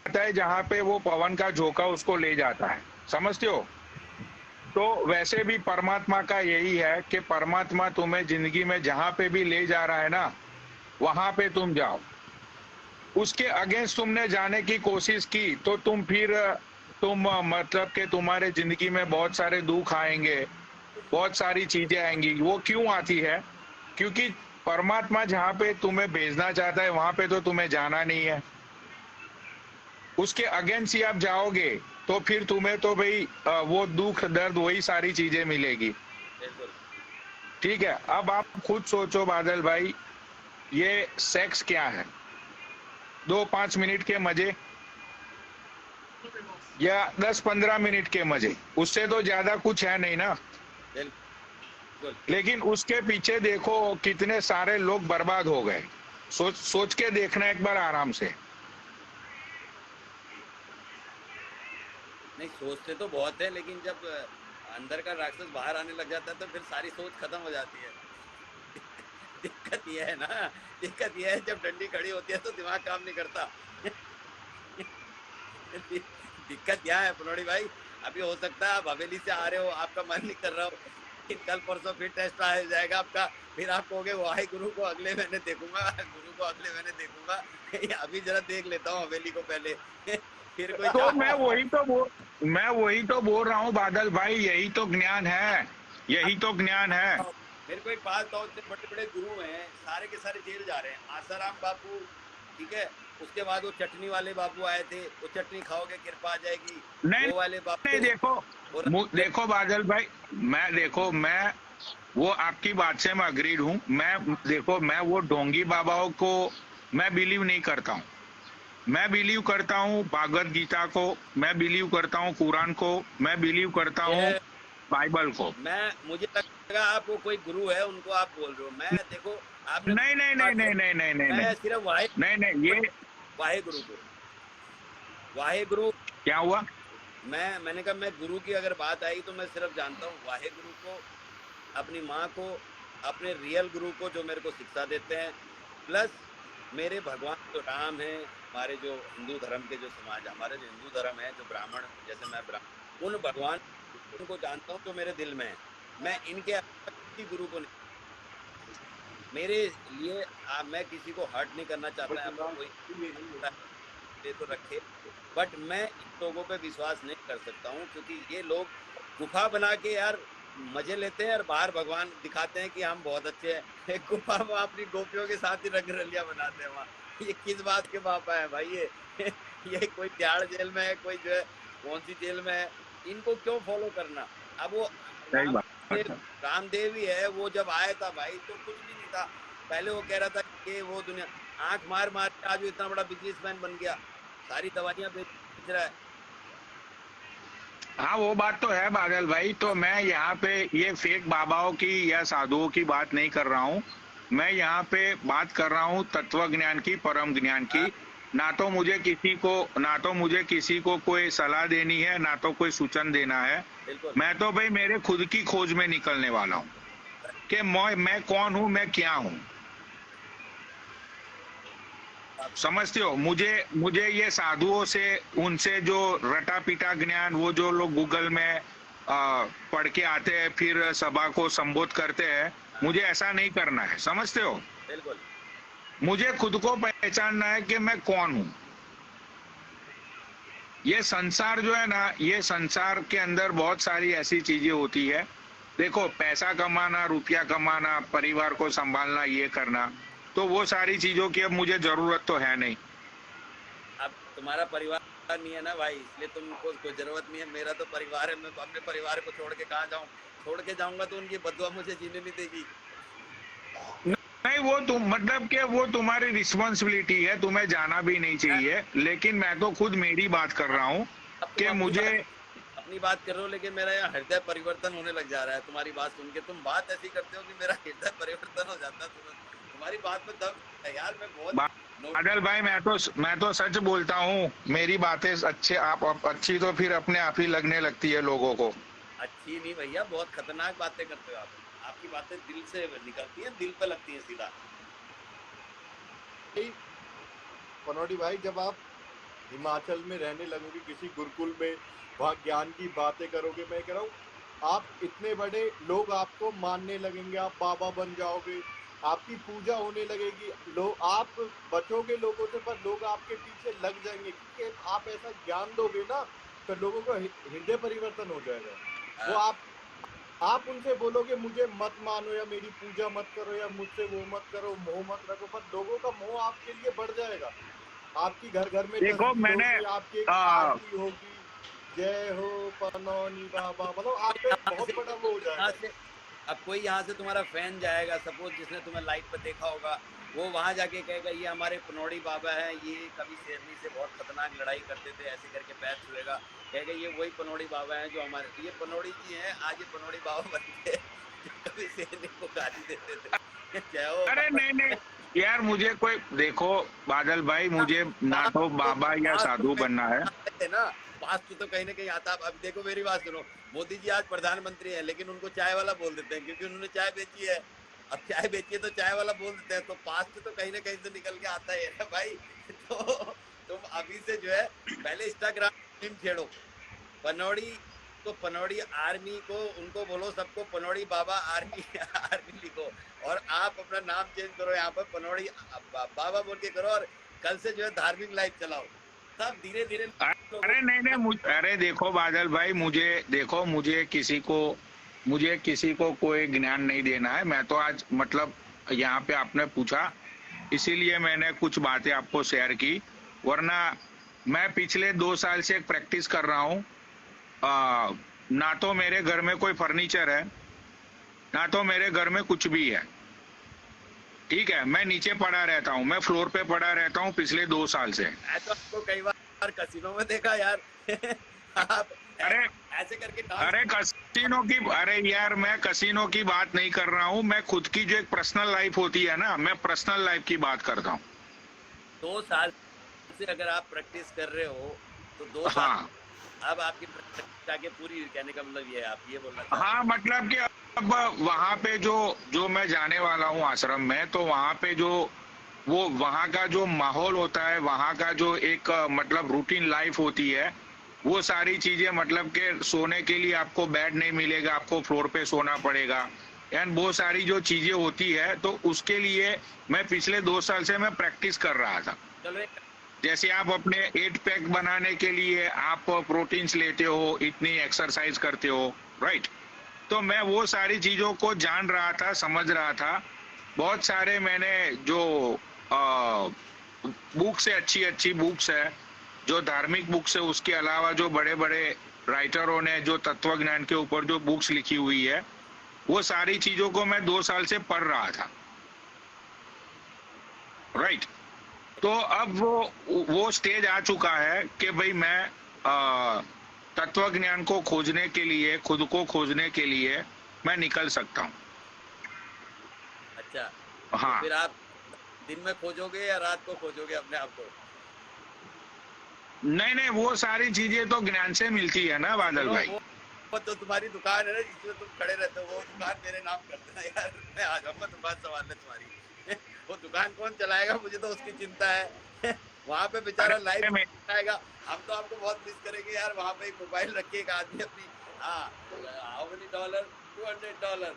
जाता है जहाँ पे वो पवन का झोंका उसको ले जाता है, समझते हो? तो वैसे भी परमात्मा का यही है कि परमात्मा तुम्हें ज़िंदगी में जहाँ पे भी ले जा रहा है ना, वहाँ पे तुम जाओ। उसके अगेंस्ट तुमने जाने की कोशिश की, तो तुम मतलब कि तुम्हारे ज़िंदगी में बहुत सारे दुःख आएँगे, बहुत सारी चीज़ें आएँगी। वो क्यों आती है? क्योंकि परमात्मा जहाँ पे तुम्हें भेजना चाहता है, वहाँ पे तो तुम्हें जाना नहीं है। उसके अगेंस्ट ही आप जाओगे, तो फिर तुम्हें तो भई वो दुःख, दर्द वही सारी चीज़ें मिलेगी। बिल्कुल। ठीक है? अब आप खुद सोचो बादल भाई, ये सेक्स क्या है? 2-5 मिनट के मज़े या 10-15 मिनट के मज़े, उससे तो ज़्यादा कुछ है नहीं ना। बिल्कुल। लेकिन उसके पीछे देखो कितने सारे लोग बर्बाद हो गए। सोच सोच के देखना एक बार आराम से। नहीं, सोचते तो बहुत है, लेकिन जब अंदर का राक्षस बाहर आने लग जाता है तो फिर सारी सोच खत्म हो जाती है। दिक्कत ये है ना, दिक्कत ये है जब डंडी खड़ी होती है तो दिमाग काम नहीं करता। दिक्कत क्या है पनौड़ी भाई, अभी हो सकता है आप हवेली से आ रहे हो, आपका मन नहीं कर रहा हो, फिर कल परसों फिर टेस्ट आ जाएगा आपका, फिर आप कहोगे वाहे गुरु को अगले महीने देखूंगा, गुरु को अगले महीने देखूंगा। अभी जरा देख लेता हूँ हवेली को पहले। फिर कोई तो चांस। मैं वही तो बोल रहा हूँ बादल भाई, यही तो ज्ञान है। यही तो ज्ञान है। मेरे को एक बात बताओ, इतने बड़े बड़े गुरु हैं, सारे के सारे जेल जा रहे हैं, आसाराम बापू, ठीक है, उसके बाद वो चटनी वाले बापू आए थे, वो चटनी खाओगे कृपा आ जाएगी, नहीं, वो वाले नहीं, बापू। देखो और देखो बादल भाई, मैं वो आपकी बात से मैं अग्रीड हूँ। मैं वो ढोंगी बाबाओं को मैं बिलीव नहीं करता हूँ। मैं बिलीव करता हूँ भागवत गीता को, मैं बिलीव करता हूँ कुरान को, मैं बिलीव करता हूँ ये बाइबल को। मैं मुझे लगा आप वो कोई गुरु है उनको आप बोल रहे हो, मैं देखो आपने नहीं, नहीं, नहीं, बात नहीं, कर, नहीं, नहीं, नहीं, नहीं, मैं सिर्फ वाहे नहीं, नहीं, ये वाहे गुरु को, वाहे गुरु। क्या हुआ? मैंने कहा मैं गुरु की अगर बात आई तो मैं सिर्फ जानता हूँ वाहे गुरु को, अपनी माँ को, अपने रियल गुरु को जो मेरे को शिक्षा देते हैं, प्लस मेरे भगवान जो राम है, हमारे जो हिंदू धर्म के जो समाज, हमारे जो हिंदू धर्म है, जो ब्राह्मण, जैसे मैं ब्राह्मण, उन भगवान को जानता हूँ जो मेरे दिल में है। मैं इनके अलावा किसी गुरु को नहीं, मेरे लिए मैं किसी को हर्ट नहीं करना चाहता है, आपको कोई दे तो रखे, बट मैं इन लोगों पे विश्वास नहीं कर सकता हूँ, क्योंकि ये लोग गुफा बना के यार मजे लेते हैं और बाहर भगवान दिखाते हैं कि हम बहुत अच्छे हैं। एक गुफा में अपनी गोपियों के साथ ही रंग रलिया बनाते हैं वहां। ये किस बात के पापा है भाई ये? ये कोई तिहाड़ जेल में है, कोई जो है कौन सी जेल में है, इनको क्यों फॉलो करना? अब वो सही रामदेव, बात है। रामदेव ही है, वो जब आया था भाई तो कुछ भी नहीं था। पहले वो कह रहा था कि ये वो दुनिया, आंख मार मार के आज वो इतना बड़ा बिजनेसमैन बन गया, सारी दवाइयां बेच रहा है। हाँ, वो बात तो है बादल भाई। तो मैं यहाँ पे ये फेक बाबाओं की या साधुओं की बात नहीं कर रहा हूँ। मैं यहाँ पे बात कर रहा हूँ तत्व ज्ञान की, परम ज्ञान की। हाँ, ना तो मुझे किसी को कोई सलाह देनी है, ना तो कोई सूचन देना है। बिल्कुल। मैं तो भाई मेरे खुद की खोज में निकलने वाला हूँ कि मैं कौन हूँ, मैं क्या हूँ। समझते हो? मुझे मुझे ये साधुओं से, उनसे जो रटा पीटा ज्ञान, वो जो लोग गूगल में पढ़ के आते हैं फिर सभा को संबोधित करते हैं, हाँ, मुझे ऐसा नहीं करना है। समझते हो? बिल्कुल। मुझे खुद को पहचानना है कि मैं कौन हूँ। ये संसार जो है ना, ये संसार के अंदर बहुत सारी ऐसी चीजें होती है। देखो, पैसा कमाना, रुपया कमाना, परिवार को संभालना, ये करना, तो वो सारी चीजों की अब मुझे जरूरत तो है नहीं। अब तुम्हारा परिवार नहीं है ना भाई, इसलिए तुमको कोई जरूरत नहीं है, मेरा तो परिवार है, मैं अपने परिवार को छोड़ के कहाँ जाऊं? छोड़ के जाऊंगा तो उनकी बदुआ मुझे जीने नहीं देगी। नहीं, वो तुम मतलब कि वो तुम्हारी रिस्पॉन्सिबिलिटी है, तुम्हें जाना भी नहीं मैं चाहिए। लेकिन मैं तो खुद मेरी बात कर रहा हूँ अब तुम कि मुझे अपनी बात कर रहे हो, लेकिन मेरा यहाँ हृदय परिवर्तन होने लग जा रहा है तुम्हारी बात सुन के। तुम बात ऐसी करते हो कि मेरा हृदय परिवर्तन हो जाता है तुरंत। तुम्हारी बात में दम है यार, मैं बहुत नो। बादल भाई, मैं तो सच बोलता हूँ। मेरी बातें अच्छे आप अच्छी तो फिर अपने आप ही लगने लगती है लोगों को। अच्छी नहीं भैया, बहुत खतरनाक बातें करते हो आप। आपकी बातें दिल से निकलती हैं, दिल पे लगती हैं सीधा। भाई पनौटी भाई, जब आप हिमाचल में रहने लगोगे किसी गुरुकुल में, वहाँ ज्ञान की बातें करोगे, मैं कह रहा हूँ आप इतने बड़े लोग आपको मानने लगेंगे, आप बाबा बन जाओगे, आपकी पूजा होने लगेगी, लोग आप बचोगे लोगों से पर लोग आपके पीछे लग जाएंगे, क्योंकि आप ऐसा ज्ञान दोगे ना तो लोगों का हृदय परिवर्तन हो जाएगा। वो हाँ, आप उनसे बोलोगे मुझे मत मानो या मेरी पूजा मत करो या मुझसे वो मत करो, मोह मत रखो, पर लोगों का मोह आपके लिए बढ़ जाएगा। आपकी घर घर में देखो तस्वीर मैंने होगी, आपकी एक आ, आरती होगी, जय हो पनौनी बाबा, मतलब आप पे यहाँ बहुत से बड़ा वो हो यहाँ जाएगा। से अब कोई यहाँ से तुम्हारा फैन जाएगा, सपोज जिसने तुम्हें लाइव पे देखा होगा, वो वहां जाके कहेगा ये हमारे पनौड़ी बाबा हैं, ये कभी शेरनी से बहुत खतरनाक लड़ाई करते थे, ऐसे करके पैर छुएगा, कहेगा ये वही पनौड़ी बाबा हैं जो हमारे, ये पनौड़ी जी हैं, आज ये पनौड़ी बाबा बन गए जो कभी शेरनी को गाली देते थे। जय हो अरे नहीं नहीं यार, मुझे कोई देखो बादल भाई, मुझे ना तो बाबा या पास तो साधु कहीं बनना है। आता है ना, पास तो कहीं ना कहीं आता है। अब देखो मेरी बात सुनो, मोदी जी आज प्रधानमंत्री है लेकिन उनको चाय वाला बोल देते हैं क्योंकि उन्होंने चाय बेची है। अब चाय बेची है तो चाय वाला बोल देते हैं, तो पास्ट तो कहीं ना कहीं से निकल के आता है ना भाई। तो तुम अभी से जो है पहले इंस्टाग्राम छेड़ो, पनौड़ी को, पनौड़ी आर्मी को उनको बोलो सबको पनौड़ी बाबा आर्मी आर्मी लिखो, और आप अपना नाम चेंज करो यहाँ पर पनौड़ी बाबा बोल के करो, और कल से जो है धार्मिक लाइफ चलाओ, तब धीरे धीरे लोगों अरे नहीं नहीं अरे देखो बादल भाई, मुझे देखो, मुझे किसी को कोई ज्ञान नहीं देना है। मैं तो आज मतलब यहाँ पे आपने पूछा इसीलिए मैंने कुछ बातें आपको शेयर की, वरना मैं पिछले 2 साल से प्रैक्टिस कर रहा हूँ। ना तो मेरे घर में कोई फर्नीचर है, ना तो मेरे घर में कुछ भी है। ठीक है, मैं नीचे पड़ा रहता हूँ, मैं फ्लोर पे पड़ा रहता हूँ पिछले 2 साल से। मैं तो आपको कई बार कसिनों में देखा यार। आप अरे ऐसे करके डांस। अरे कसिनो की, अरे यार मैं कसिनो की बात नहीं कर रहा हूँ, मैं खुद की जो एक पर्सनल लाइफ होती है ना, मैं पर्सनल लाइफ की बात करता हूँ। 2 साल से अगर आप प्रैक्टिस कर रहे हो तो 2 साल हाँ अब आपकी प्रैक्टिस आगे पूरी हुई, कहने का मतलब ये है, आप ये बोलना चाह रहे हाँ, मतलब कि अब वहां पे जो जो मैं जाने वाला हूँ आश्रम में, तो वहां पे जो वो वहां का जो माहौल होता है, वहां का जो एक मतलब रूटीन लाइफ होती है, वो सारी चीजें, मतलब कि सोने के लिए आपको बेड नहीं मिलेगा, आपको फ्लोर पे सोना पड़ेगा, एंड वो सारी जो चीजें होती है, तो उसके लिए मैं पिछले 2 साल से मैं प्रैक्टिस कर रहा था। हो। चलो एक जैसे आप अपने 8 पैक बनाने के लिए आप प्रोटीन्स लेते हो, इतनी एक्सरसाइज करते हो, राइट? तो मैं वो सारी चीजों को जान रहा था, समझ रहा था। बहुत सारे मैंने जो बुक्स है, अच्छी अच्छी बुक्स है, जो धार्मिक बुक्स है, उसके अलावा जो बड़े बड़े राइटरों ने जो तत्व ज्ञान के ऊपर जो बुक्स लिखी हुई है, वो सारी चीजों को मैं 2 साल से पढ़ रहा था, राइट? तो अब वो स्टेज आ चुका है कि भाई मैं तत्व ज्ञान को खोजने के लिए, खुद को खोजने के लिए मैं निकल सकता हूँ। अच्छा, तो हाँ फिर आप दिन में खोजोगे या रात को खोजोगे अपने आप को? नहीं नहीं, वो सारी चीजें तो ज्ञान से मिलती है ना बादल सुनो, भाई। वो तो तुम्हारी दुकान है ना जिसमें तुम खड़े रहते हो, वो दुकान मेरे नाम कर देना यार, मैं आ जाऊंगा दुकान संभालने तुम्हारी। वो दुकान कौन चलाएगा मुझे तो उसकी चिंता है। वहां पे बेचारा लाइव अरे मैं आएगा, हम तो आपको बहुत मिस करेंगे यार, वहां पे एक मोबाइल रखिए एक आदमी अपनी, हाँ, हाउ मेनी डॉलर, $200,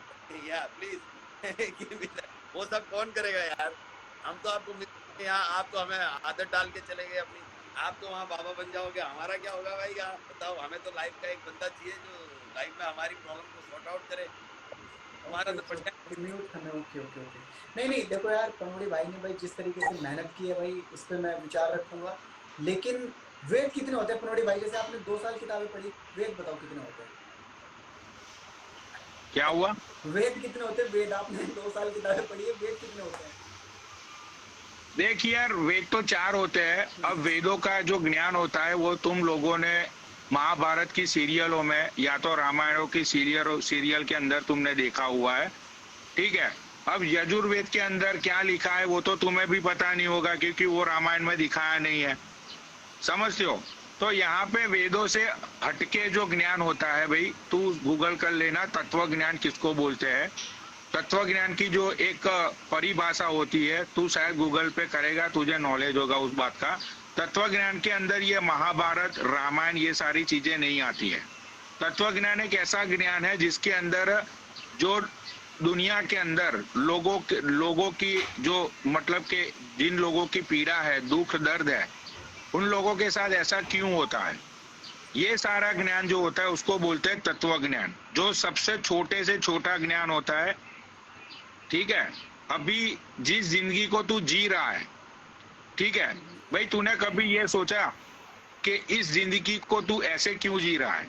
या प्लीज। वो सब कौन करेगा यार, हम तो आपको मिस, यहाँ आप तो हमें आदत डाल के चले गए अपनी, आप तो वहाँ बाबा बन जाओगे, हमारा क्या होगा भाई? आप बताओ, हमें तो लाइफ का एक बंदा चाहिए जो लाइफ में हमारी प्रॉब्लम को सॉर्ट आउट करे, हमारा ओके तो ओके पटिया। ओके, म्यूट करना, ओके ओके ओके। नहीं नहीं, देखो यार पनौड़ी भाई ने भाई जिस तरीके से मेहनत की है भाई, उस पर मैं विचार रखूंगा। लेकिन वेद कितने होते हैं पनौड़ी भाई? जैसे आपने 2 साल किताबें पढ़ी, वेद बताओ कितने होते हैं? क्या हुआ? वेद कितने होते हैं? वेद आपने 2 साल किताबें पढ़ी है, वेद कितने होते हैं? देखिए यार, वेद तो 4 होते हैं। अब वेदों का जो ज्ञान होता है वो तुम लोगों ने महाभारत की सीरियलों में या तो रामायणों की सीरियल के अंदर तुमने देखा हुआ है, ठीक है? अब यजुर्वेद के अंदर क्या लिखा है वो तो तुम्हें भी पता नहीं होगा, क्योंकि वो रामायण में दिखाया नहीं है, समझते हो? तो यहाँ पे वेदों से हटके जो ज्ञान होता है भाई, तू गूगल कर लेना तत्व ज्ञान किसको बोलते हैं। तत्व ज्ञान की जो एक परिभाषा होती है, तू शायद गूगल पे करेगा, तुझे नॉलेज होगा उस बात का। तत्व ज्ञान के अंदर ये महाभारत रामायण ये सारी चीजें नहीं आती है। तत्व ज्ञान एक ऐसा ज्ञान है जिसके अंदर जो दुनिया के अंदर लोगों की जो मतलब के जिन लोगों की पीड़ा है, दुख दर्द है, उन लोगों के साथ ऐसा क्यों होता है, ये सारा ज्ञान जो होता है उसको बोलते हैं तत्व ज्ञान, जो सबसे छोटे से छोटा ज्ञान होता है। ठीक है, अभी जिस जिंदगी को तू जी रहा है, ठीक है भाई, तूने कभी ये सोचा कि इस जिंदगी को तू ऐसे क्यों जी रहा है?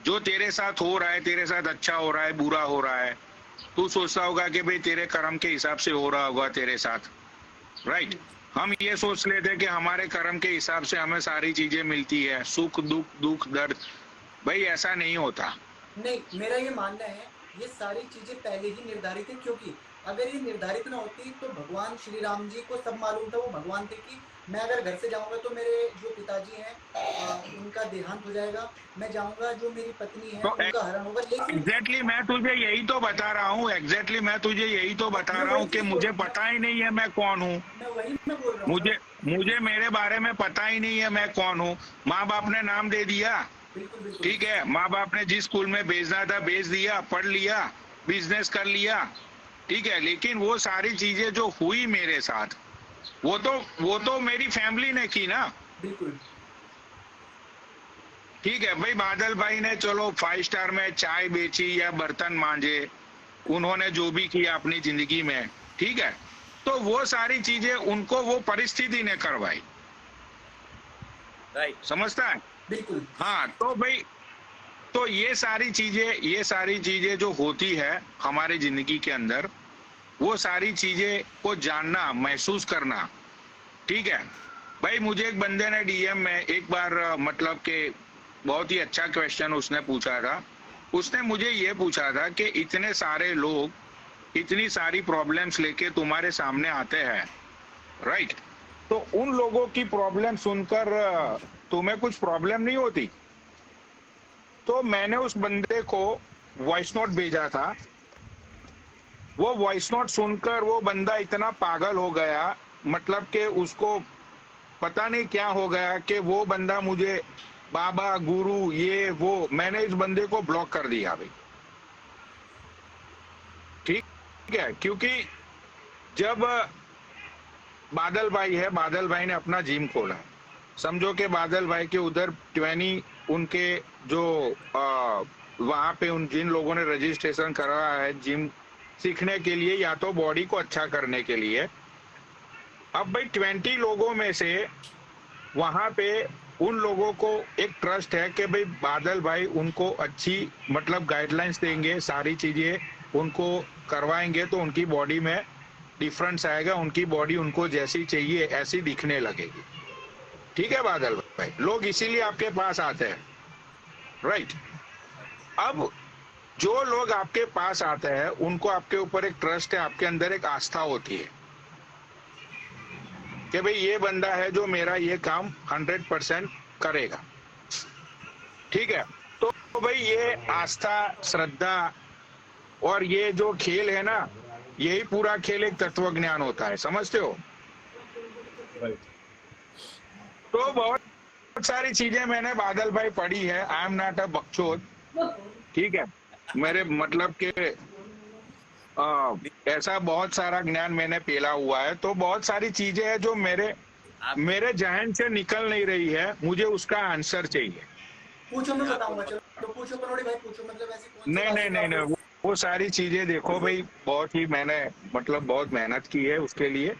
जो तेरे साथ हो रहा है, तेरे साथ अच्छा हो रहा है, बुरा हो रहा है, तू सोचता होगा कि भाई तेरे कर्म के हिसाब से हो रहा होगा तेरे साथ, राइट। हम ये सोच लेते हैं कि हमारे कर्म के हिसाब से हमें सारी चीजें मिलती है, सुख दुख दर्द। भाई ऐसा नहीं होता। नहीं, मेरा ये मानना है ये सारी चीजें पहले ही निर्धारित है, क्योंकि अगर ये निर्धारित ना होती तो भगवान श्री राम जी को सब मालूम था, वो भगवान थे कि मैं अगर घर से जाऊंगा तो मेरे जो पिताजी हैं उनका देहांत हो जाएगा, मैं जाऊंगा जो मेरी पत्नी है तो उनका हरण होगा। लेकिन एग्जैक्टली मैं तुझे यही तो बता रहा हूँ, एग्जैक्टली मैं तुझे यही तो बता रहा हूँ कि मुझे पता ही नहीं है मैं कौन हूँ। मैं बोल रहा हूँ मुझे मेरे बारे में पता ही नहीं है मैं कौन हूँ। माँ बाप ने नाम दे दिया, बिल्कुल बिल्कुल ठीक है, माँ बाप ने जिस स्कूल में भेजना था भेज दिया, पढ़ लिया, बिजनेस कर लिया, ठीक है, लेकिन वो सारी चीजें जो हुई मेरे साथ वो तो मेरी फैमिली ने की ना। बिल्कुल ठीक है भाई, बादल भाई ने चलो 5 स्टार में चाय बेची या बर्तन मांजे, उन्होंने जो भी किया अपनी जिंदगी में, ठीक है, तो वो सारी चीजें उनको वो परिस्थिति ने करवाई, राइट, समझता है? बिल्कुल। हाँ, तो भाई तो ये सारी चीजें जो होती है हमारी जिंदगी के अंदर, वो सारी चीजें को जानना, महसूस करना, ठीक है भाई। मुझे एक बंदे ने डीएम में एक बार मतलब के बहुत ही अच्छा क्वेश्चन उसने पूछा था। उसने मुझे ये पूछा था कि इतने सारे लोग इतनी सारी प्रॉब्लम्स लेके तुम्हारे सामने आते हैं, राइट, तो उन लोगों की प्रॉब्लम सुनकर तुम्हें कुछ प्रॉब्लम नहीं होती? तो मैंने उस बंदे को वॉइस नोट भेजा था। वो वॉइस नोट सुनकर वो बंदा इतना पागल हो गया, मतलब कि उसको पता नहीं क्या हो गया कि वो बंदा मुझे बाबा गुरु ये वो, मैंने इस बंदे को ब्लॉक कर दिया भाई, ठीक है, क्योंकि जब बादल भाई है, बादल भाई ने अपना जिम खोला, समझो कि बादल भाई के उधर 20 उनके जो वहां पे उन जिन लोगों ने रजिस्ट्रेशन करा है जिम सीखने के लिए या तो बॉडी को अच्छा करने के लिए, अब भाई 20 लोगों में से वहां पे उन लोगों को एक ट्रस्ट है कि भाई बादल भाई उनको अच्छी मतलब गाइडलाइंस देंगे, सारी चीजें उनको करवाएंगे तो उनकी बॉडी में डिफरेंस आएगा, उनकी बॉडी उनको जैसी चाहिए ऐसी दिखने लगेगी। ठीक है बादल भाई, लोग इसीलिए आपके पास आते हैं, राइट। अब जो लोग आपके पास आते हैं उनको आपके ऊपर एक ट्रस्ट है, आपके अंदर एक आस्था होती है कि भाई ये बंदा है जो मेरा ये काम 100% करेगा, ठीक है। तो भाई ये आस्था, श्रद्धा और ये जो खेल है ना, यही पूरा खेल एक तत्व ज्ञान होता है, समझते हो? राइट। तो बहुत सारी चीजें मैंने बादल भाई पढ़ी है, आई एम नॉट अ बकचोद, ठीक है, मेरे मतलब के ऐसा बहुत सारा ज्ञान मैंने पेला हुआ है, तो बहुत सारी चीजें हैं जो मेरे जहन से निकल नहीं रही है, मुझे उसका आंसर चाहिए। पूछो, मैं बताऊंगा, चलो पूछो कनोड़ी भाई, पूछो, मतलब ऐसी कौन सी बात है जो नहीं, आपको- वो सारी चीजें देखो भाई, बहुत ही मैंने मतलब बहुत मेहनत की है उसके लिए,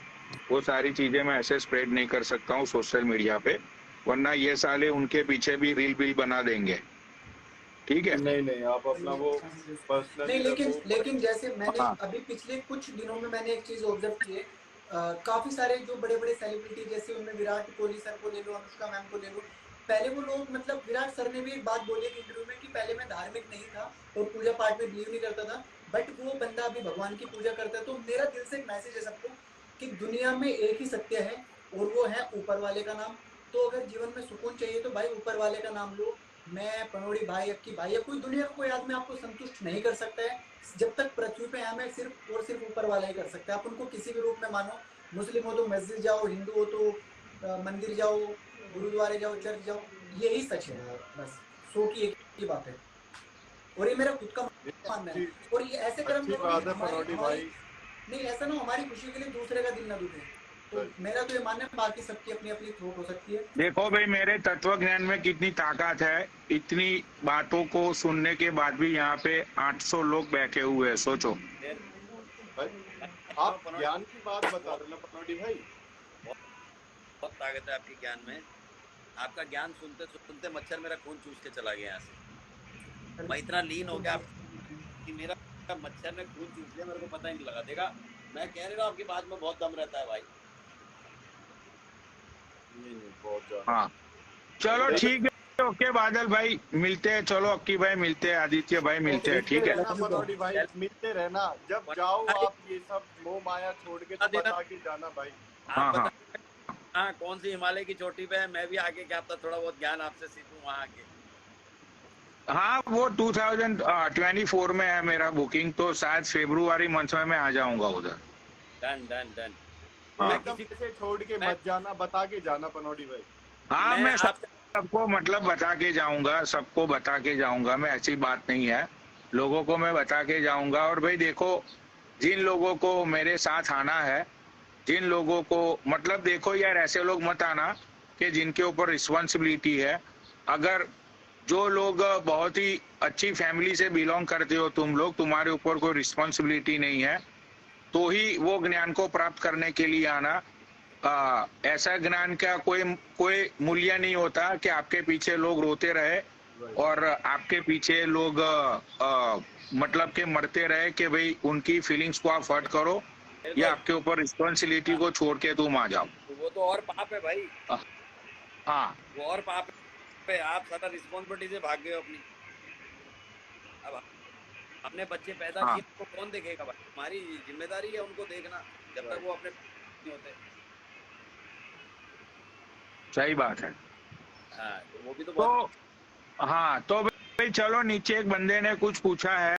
वो सारी चीजें मैं ऐसे स्प्रेड नहीं कर सकता हूँ सोशल मीडिया पे, वरना ये साले उनके पीछे भी रील बना देंगे, ठीक है। नहीं, आप अपना वो पर्सनल नहीं, लेकिन जैसे मैंने हाँ। अभी पिछले कुछ दिनों में मैंने एक चीज ऑब्जर्व की है, काफी सारे जो बड़े बड़े सेलिब्रिटी, जैसे उनमें विराट कोहली सर को ले लो, अनुष्का मैम को ले लो, पहले वो लोग, मतलब विराट सर ने भी एक बात बोली थी इंटरव्यू में कि पहले मैं धार्मिक नहीं था और पूजा पाठ में बिलीव नहीं करता था, बट वो बंदा अभी भगवान की पूजा करता है। तो मेरा दिल से एक मैसेज है सबको कि दुनिया में एक ही सत्य है और वो है ऊपर वाले का नाम। तो अगर जीवन में सुकून चाहिए तो भाई ऊपर वाले का नाम लो। मैं, पनोड़ी भाई, अक्की भाई या कोई दुनिया का कोई आदमी आपको संतुष्ट नहीं कर सकता है। जब तक पृथ्वी पे हमें सिर्फ और सिर्फ ऊपर वाला ही कर सकता है। आप उनको किसी भी रूप में मानो, मुस्लिम हो तो मस्जिद जाओ, हिंदू हो तो मंदिर जाओ, गुरुद्वारे जाओ, चर्च जाओ, यही सच है बस। 100 की एक ही बात है, और ये मेरा खुद का मानना है। और ये ऐसे कर्म अच्छी करो बात कि है पनौटी भाई। नहीं, ऐसा ना हमारी खुशी के लिए दूसरे का दिल ना दुखे। तो मेरा तो ये मानना है, बाकी सबकी अपनी अपनी थोट हो सकती है। देखो भाई, मेरे तत्व ज्ञान में कितनी ताकत है, इतनी बातों को सुनने के बाद भी यहाँ पे 800 लोग बैठे हुए हैं, सोचो। फिर भाई आप ज्ञान की बात बता रहे ना पनौटी भाई, बहुत ताकत है आपके ज्ञान में। आपका ज्ञान सुनते सुनते मच्छर मेरा खून चूस के चला गया यहाँ से। मैं इतना लीन हो गया कि मेरा मच्छर ने खून चूस लिया, मेरे को पता ही नहीं लगा। देखा, मैं कह रहा हूँ आपकी बात में बहुत दम रहता है भाई। नहीं बहुत ज्यादा। हाँ चलो ठीक है, ओके बादल भाई, मिलते हैं। चलो अक्की भाई मिलते हैं, आदित्य भाई मिलते हैं, ठीक है। रहना पनौटी भाई, मिलते रहना। जब जाओ आप ये सब मोह माया छोड़ के तो बता के जाना भाई। हाँ आप हाँ बता, हाँ कौन सी हिमालय की चोटी पे है, मैं भी आके क्या पता थोड़ा बहुत ज्ञान आपसे सीखूं वहाँ आके। हाँ, वो 2024 में है मेरा बुकिंग, तो शायद फरवरी मंथ में मैं आ जाऊंगा उधर। Done done done. हाँ। एकदम से छोड़ के मत जाना, बता के जाना पनौटी भाई। हाँ, मैं आपसे सबको मतलब बता के जाऊंगा, सबको बता के जाऊंगा मैं, ऐसी बात नहीं है, लोगों को मैं बता के जाऊंगा। और भाई देखो, जिन लोगों को मेरे साथ आना है, जिन लोगों को मतलब देखो यार, ऐसे लोग मत आना कि जिनके ऊपर रिस्पॉन्सिबिलिटी है। अगर जो लोग बहुत ही अच्छी फैमिली से बिलोंग करते हो तुम लोग, तुम्हारे ऊपर कोई रिस्पॉन्सिबिलिटी नहीं है, तो ही वो ज्ञान को प्राप्त करने के लिए आना। ऐसा ज्ञान का कोई मूल्य नहीं होता कि आपके पीछे लोग रोते रहे और आपके पीछे लोग मतलब के मरते रहे कि भाई उनकी फीलिंग्स को आप हर्ट करो या आपके ऊपर रिस्पॉन्सिबिलिटी को छोड़ के तुम आ जाओ। तो वो तो और पाप है भाई, हाँ वो और पाप है। आप सारा रिस्पॉन्सिबिलिटी से भाग गए अपनी। अब अपने बच्चे पैदा हाँ। किए तो कौन देखेगा भाई? हमारी जिम्मेदारी है उनको देखना, जब तक वो अपने नहीं होते। सही बात है। हाँ, तो वो भी तो तो बहुत हाँ, तो भाई चलो, नीचे एक बंदे ने कुछ पूछा है।